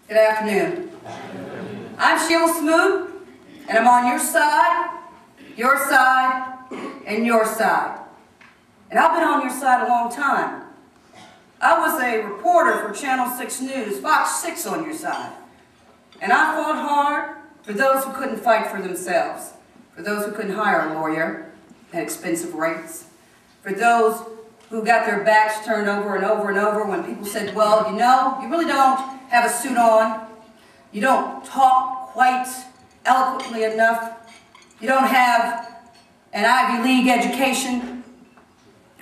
Good afternoon. I'm Shelia Smoot, and I'm on your side, and your side. And I've been on your side a long time. I was a reporter for Channel 6 News, Fox 6 on your side. And I fought hard for those who couldn't fight for themselves, for those who couldn't hire a lawyer at expensive rates, for those who got their backs turned over and over and over when people said, well, you know, you really don't have a suit on, you don't talk quite eloquently enough, you don't have an Ivy League education.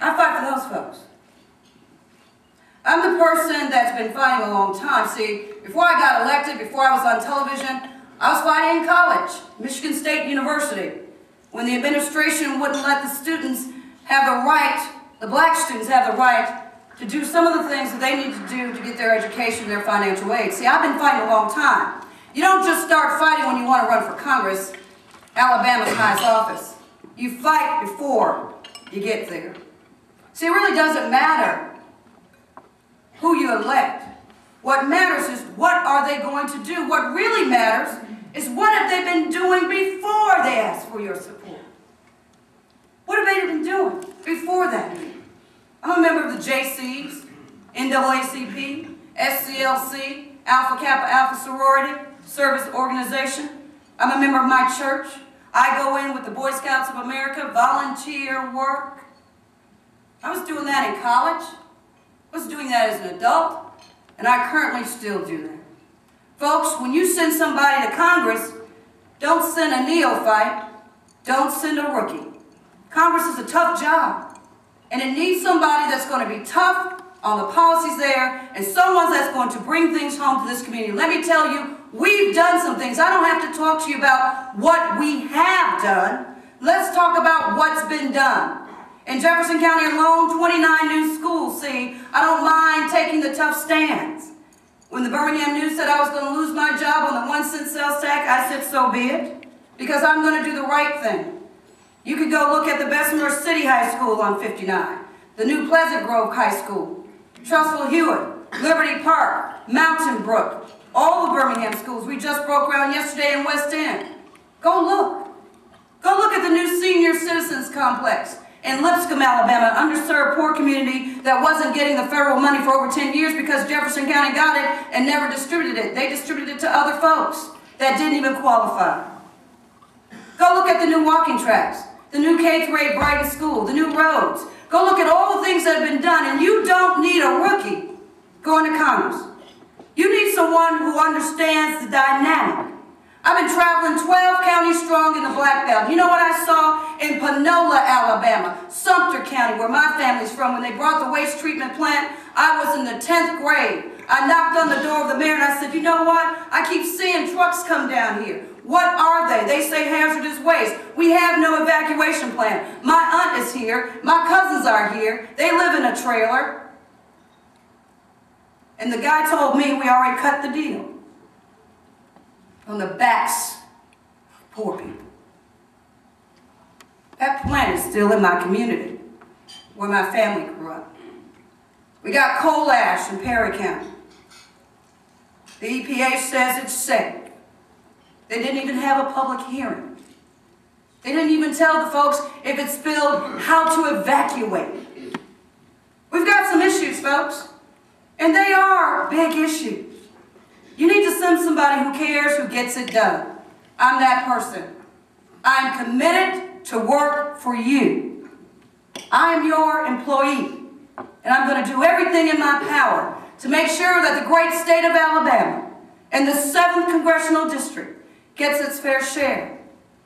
I fight for those folks. I'm the person that's been fighting a long time. See, before I got elected, before I was on television, I was fighting in college, Michigan State University, when the administration wouldn't let the students have the right, the black students have the right to do some of the things that they need to do to get their education, their financial aid. See, I've been fighting a long time. You don't just start fighting when you want to run for Congress, Alabama's highest office. You fight before you get there. See, it really doesn't matter who you elect. What matters is what are they going to do. What really matters is what have they been doing before they ask for your support. What have they been doing before that? I'm a member of the JCs, NAACP, SCLC, Alpha Kappa Alpha Sorority, Service Organization. I'm a member of my church. I go in with the Boy Scouts of America, volunteer work. I was doing that in college. I was doing that as an adult, and I currently still do that. Folks, when you send somebody to Congress, don't send a neophyte, don't send a rookie. Congress is a tough job. And it needs somebody that's going to be tough on the policies there and someone that's going to bring things home to this community. Let me tell you, we've done some things. I don't have to talk to you about what we have done. Let's talk about what's been done. In Jefferson County alone, 29 new schools. See, I don't mind taking the tough stands. When the Birmingham News said I was going to lose my job on the 1-cent sales tax, I said so be it, because I'm going to do the right thing. You could go look at the Bessemer City High School on 59, the new Pleasant Grove High School, Trussville Hewitt, Liberty Park, Mountain Brook, all the Birmingham schools. We just broke ground yesterday in West End. Go look. Go look at the new Senior Citizens Complex in Lipscomb, Alabama, an underserved poor community that wasn't getting the federal money for over 10 years because Jefferson County got it and never distributed it. They distributed it to other folks that didn't even qualify. Go look at the new walking tracks, the new K-8 Brighton School, the new roads. Go look at all the things that have been done, and you don't need a rookie going to Congress. You need someone who understands the dynamic. I've been traveling 12 counties strong in the Black Belt. You know what I saw in Panola, Alabama, Sumter County, where my family's from, when they brought the waste treatment plant? I was in the 10th grade. I knocked on the door of the mayor and I said, you know what? I keep seeing trucks come down here. What are they? They say hazardous waste. We have no evacuation plan. My aunt is here. My cousins are here. They live in a trailer. And the guy told me we already cut the deal on the backs of poor people. That plant is still in my community, where my family grew up. We got coal ash in Perry County. The EPA says it's safe. They didn't even have a public hearing. They didn't even tell the folks if it spilled how to evacuate. We've got some issues, folks, and they are big issues. You need to send somebody who cares, who gets it done. I'm that person. I'm committed to work for you. I'm your employee, and I'm going to do everything in my power to make sure that the great state of Alabama and the 7th Congressional District gets its fair share.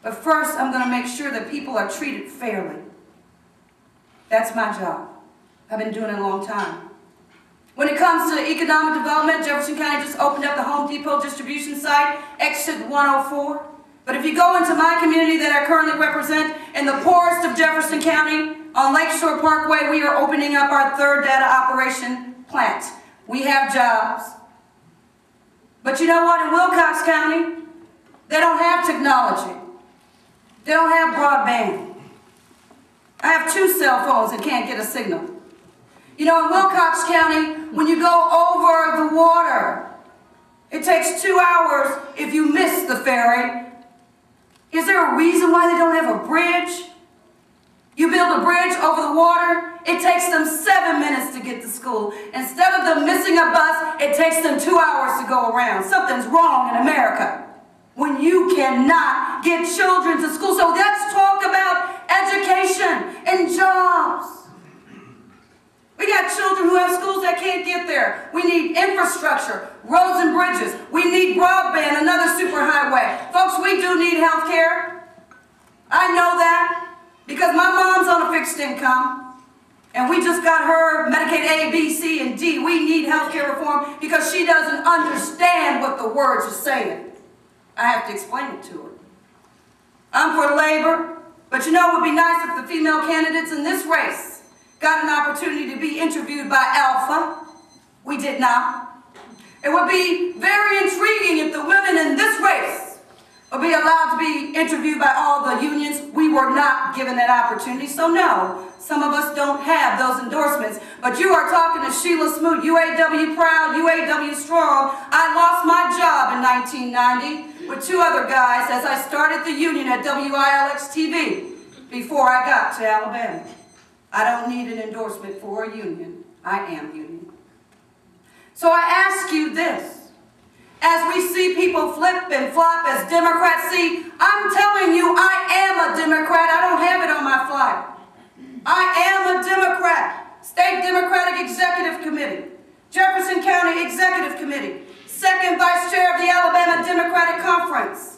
But first, I'm going to make sure that people are treated fairly. That's my job. I've been doing it a long time. When it comes to economic development, Jefferson County just opened up the Home Depot distribution site, exit 104. But if you go into my community that I currently represent, in the poorest of Jefferson County, on Lakeshore Parkway, we are opening up our 3rd data operation plant. We have jobs. But you know what? In Wilcox County, they don't have technology. They don't have broadband. I have 2 cell phones and can't get a signal. You know, in Wilcox County, when you go over the water, It takes 2 hours if you miss the ferry. Is there a reason why they don't have a bridge? You build a bridge over the water, it takes them 7 minutes to get to school. Instead of them missing a bus, it takes them 2 hours to go around. Something's wrong in America when you cannot get children to school. So let's talk about education and jobs. We got children who have schools that can't get there. We need infrastructure, roads and bridges. We need broadband, another superhighway. Folks, we do need health care. I know that because my mom's on a fixed income and we just got her Medicaid A, B, C, and D. We need health care reform because she doesn't understand what the words are saying. I have to explain it to her. I'm for labor, but you know it would be nice if the female candidates in this race got an opportunity to be interviewed by Alpha. We did not. It would be very intriguing if the women in this race would be allowed to be interviewed by all the unions. We were not given that opportunity, so no, some of us don't have those endorsements. But you are talking to Shelia Smoot, UAW proud, UAW strong. I lost my job in 1990 with 2 other guys as I started the union at WILX-TV before I got to Alabama. I don't need an endorsement for a union. I am union. So I ask you this. As we see people flip and flop as Democrats, see, I'm telling you, I am a Democrat. I don't have it on my flyer. I am a Democrat. State Democratic Executive Committee, Jefferson County Executive Committee, 2nd Vice Chair of the Alabama Democratic Conference,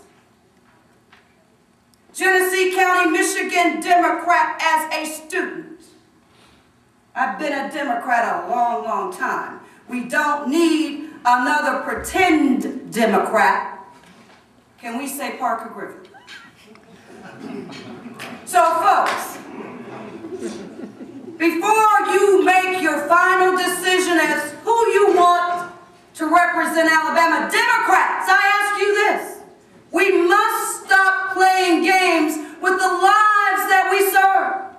Genesee County, Michigan Democrat as a student. I've been a Democrat a long, long time. We don't need another pretend Democrat. Can we say Parker Griffin? So folks, before you make your final decision as who you want to represent Alabama, Democrats, I ask you this. We must stop playing games with the lives that we serve.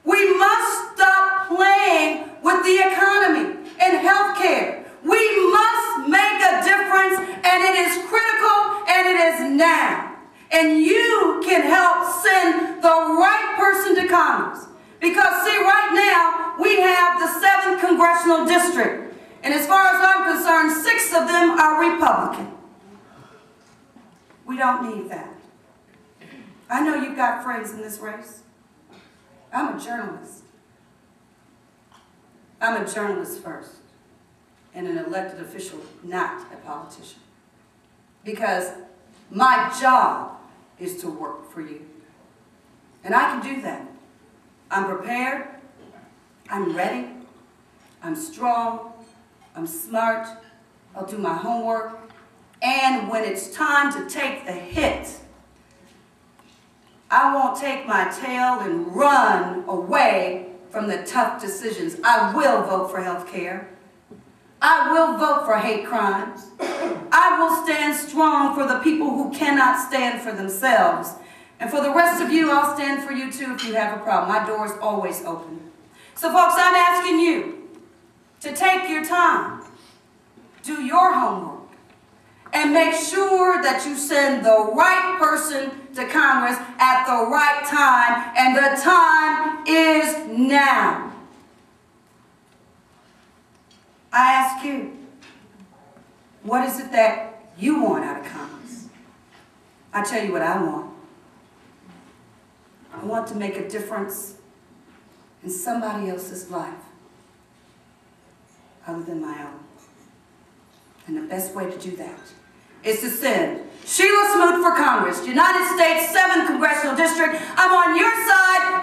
We must stop playing with the economy and health care. We must make a difference, and it is critical, and it is now. And you can help send the right person to Congress. Because, see, right now, we have the 7th Congressional District. And as far as I'm concerned, 6 of them are Republican. We don't need that. I know you've got friends in this race. I'm a journalist. I'm a journalist first, and an elected official, not a politician. Because my job is to work for you. And I can do that. I'm prepared, I'm ready, I'm strong, I'm smart, I'll do my homework, and when it's time to take the hit, I won't take my tail and run away from the tough decisions. I will vote for health care. I will vote for hate crimes. I will stand strong for the people who cannot stand for themselves. And for the rest of you, I'll stand for you too if you have a problem. My door is always open. So folks, I'm asking you to take your time, do your homework, and make sure that you send the right person to Congress at the right time, and the time is now. I ask you, what is it that you want out of Congress? I tell you what I want. I want to make a difference in somebody else's life other than my own. And the best way to do that is to send Shelia Smoot for Congress, United States 7th Congressional District. I'm on your side,